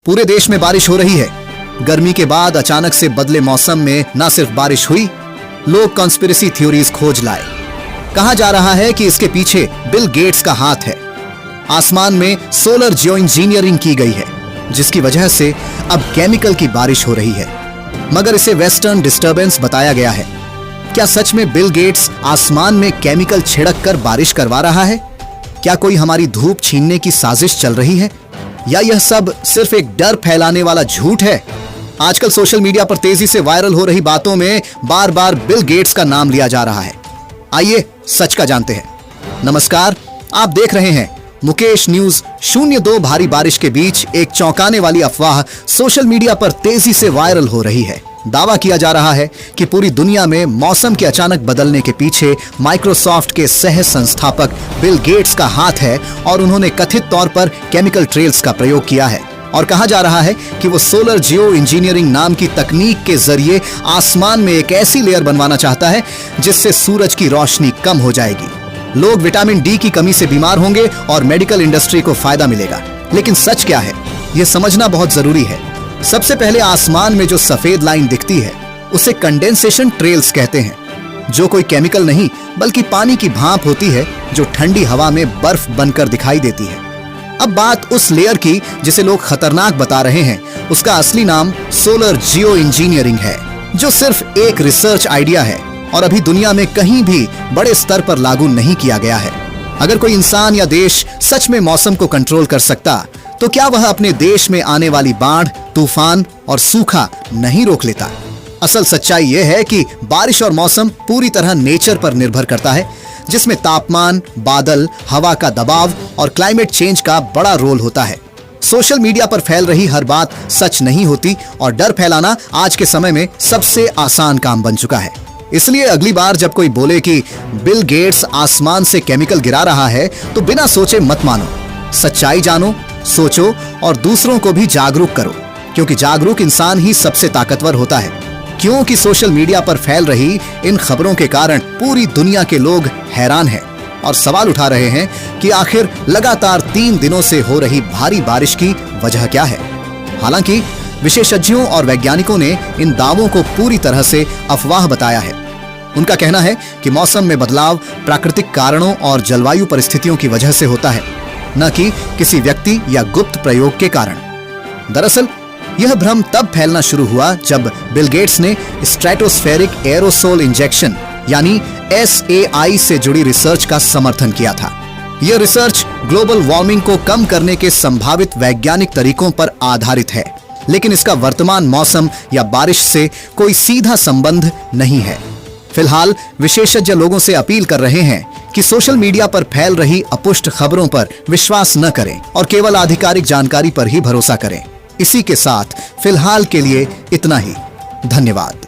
पूरे देश में बारिश हो रही है। गर्मी के बाद अचानक से बदले मौसम में न सिर्फ बारिश हुई, लोग कॉन्स्पिरेसी थ्योरीज खोज लाए। कहा जा रहा है कि इसके पीछे बिल गेट्स का हाथ है। आसमान में सोलर जियो इंजीनियरिंग की गई है, जिसकी वजह से अब केमिकल की बारिश हो रही है। मगर इसे वेस्टर्न डिस्टर्बेंस बताया गया है। क्या सच में बिल गेट्स आसमान में केमिकल छिड़क कर बारिश करवा रहा है? क्या कोई हमारी धूप छीनने की साजिश चल रही है, या यह सब सिर्फ एक डर फैलाने वाला झूठ है? आजकल सोशल मीडिया पर तेजी से वायरल हो रही बातों में बार बार बिल गेट्स का नाम लिया जा रहा है। आइए सच का जानते हैं। नमस्कार, आप देख रहे हैं मुकेश न्यूज। 02 भारी बारिश के बीच एक चौंकाने वाली अफवाह सोशल मीडिया पर तेजी से वायरल हो रही है। दावा किया जा रहा है कि पूरी दुनिया में मौसम के अचानक बदलने के पीछे माइक्रोसॉफ्ट के सह संस्थापक बिल गेट्स का हाथ है और उन्होंने कथित तौर पर केमिकल ट्रेल्स का प्रयोग किया है। और कहा जा रहा है कि वो सोलर जियो इंजीनियरिंग नाम की तकनीक के जरिए आसमान में एक ऐसी लेयर बनवाना चाहता है जिससे सूरज की रोशनी कम हो जाएगी। लोग विटामिन डी की कमी से बीमार होंगे और मेडिकल इंडस्ट्री को फायदा मिलेगा। लेकिन सच क्या है, यह समझना बहुत जरूरी है। सबसे पहले आसमान में जो सफेद लाइन दिखती है उसे कंडेंसेशन ट्रेल्स कहते हैं, जो कोई केमिकल नहीं बल्कि पानी की भाप होती है जो ठंडी हवा में बर्फ बनकर दिखाई देती है। अब बात उस लेयर की जिसे लोग खतरनाक बता रहे हैं, उसका असली नाम सोलर जियो इंजीनियरिंग है, जो सिर्फ एक रिसर्च आइडिया है और अभी दुनिया में कहीं भी बड़े स्तर पर लागू नहीं किया गया है। अगर कोई इंसान या देश सच में मौसम को कंट्रोल कर सकता, तो क्या वह अपने देश में आने वाली बाढ़, तूफान और सूखा नहीं रोक लेता? असल सच्चाई यह है कि बारिश और मौसम पूरी तरह नेचर पर निर्भर करता है, जिसमें तापमान, बादल, हवा का दबाव और क्लाइमेट चेंज का बड़ा रोल होता है। सोशल मीडिया पर फैल रही हर बात सच नहीं होती और डर फैलाना आज के समय में सबसे आसान काम बन चुका है। इसलिए अगली बार जब कोई बोले कि बिल गेट्स आसमान से केमिकल गिरा रहा है, तो बिना सोचे मत मानो। सच्चाई जानो, सोचो और दूसरों को भी जागरूक करो, क्योंकि जागरूक इंसान ही सबसे ताकतवर होता है। क्योंकि सोशल मीडिया पर फैल रही इन खबरों के कारण पूरी दुनिया के लोग हैरान हैं और सवाल उठा रहे हैं कि आखिर लगातार 3 दिनों से हो रही भारी बारिश की वजह क्या है। हालांकि विशेषज्ञों और वैज्ञानिकों ने इन दावों को पूरी तरह से अफवाह बताया है। उनका कहना है कि मौसम में बदलाव प्राकृतिक कारणों और जलवायु परिस्थितियों की वजह से होता है, न कि किसी व्यक्ति या गुप्त प्रयोग के कारण। दरअसल यह भ्रम तब फैलना शुरू हुआ जब बिल गेट्स ने स्ट्रेटोस्फेरिक एरोसोल इंजेक्शन यानी SAI से जुड़ी रिसर्च का समर्थन किया था। यह रिसर्च ग्लोबल वार्मिंग को कम करने के संभावित वैज्ञानिक तरीकों पर आधारित है, लेकिन इसका वर्तमान मौसम या बारिश से कोई सीधा संबंध नहीं है। फिलहाल विशेषज्ञ लोगों से अपील कर रहे हैं कि सोशल मीडिया पर फैल रही अपुष्ट खबरों पर विश्वास न करें और केवल आधिकारिक जानकारी पर ही भरोसा करें। इसी के साथ फिलहाल के लिए इतना ही। धन्यवाद।